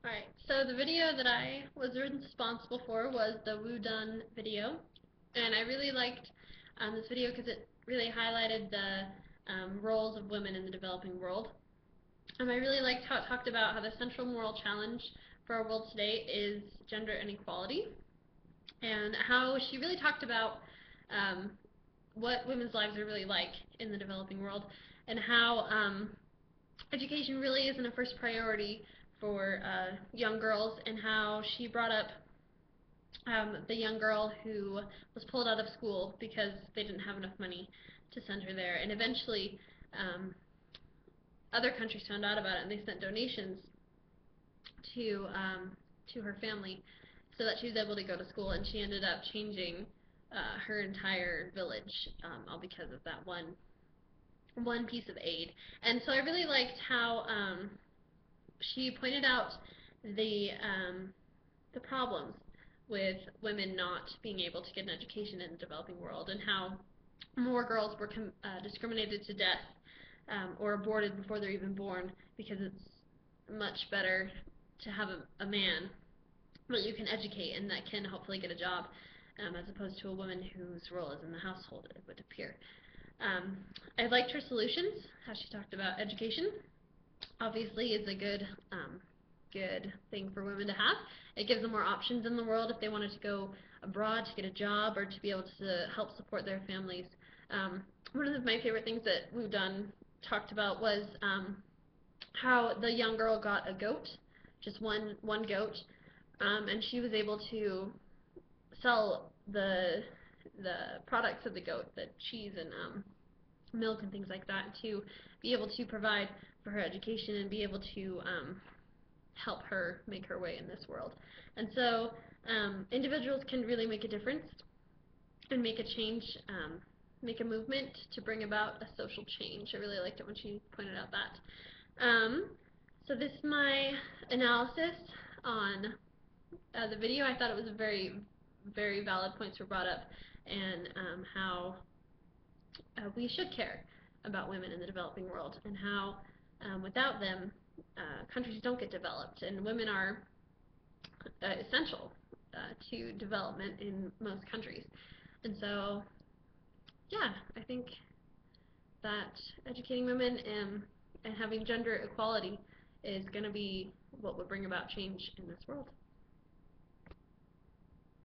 Alright, so the video that I was responsible for was the WuDunn video, and I really liked this video because it really highlighted the roles of women in the developing world. I really liked how it talked about how the central moral challenge for our world today is gender inequality, and how she really talked about what women's lives are really like in the developing world, and how education really isn't a first priority for young girls, and how she brought up the young girl who was pulled out of school because they didn't have enough money to send her there, and eventually other countries found out about it and they sent donations to her family so that she was able to go to school, and she ended up changing her entire village all because of that one piece of aid. And so I really liked how she pointed out the problems with women not being able to get an education in the developing world, and how more girls were discriminated to death or aborted before they're even born, because it's much better to have a man that you can educate and that can hopefully get a job, as opposed to a woman whose role is in the household, it would appear. I liked her solutions, how she talked about education. Obviously, it's a good thing for women to have. It gives them more options in the world if they wanted to go abroad to get a job or to be able to help support their families. One of my favorite things that WuDunn talked about was how the young girl got a goat, just one goat, and she was able to sell the products of the goat, the cheese and milk and things like that, to be able to provide for her education and be able to help her make her way in this world. And so individuals can really make a difference and make a change, make a movement to bring about a social change. I really liked it when she pointed out that. So this is my analysis on the video. I thought it was very valid points were brought up, and how we should care about women in the developing world, and how without them countries don't get developed, and women are essential to development in most countries. And so yeah, I think that educating women and having gender equality is going to be what would bring about change in this world.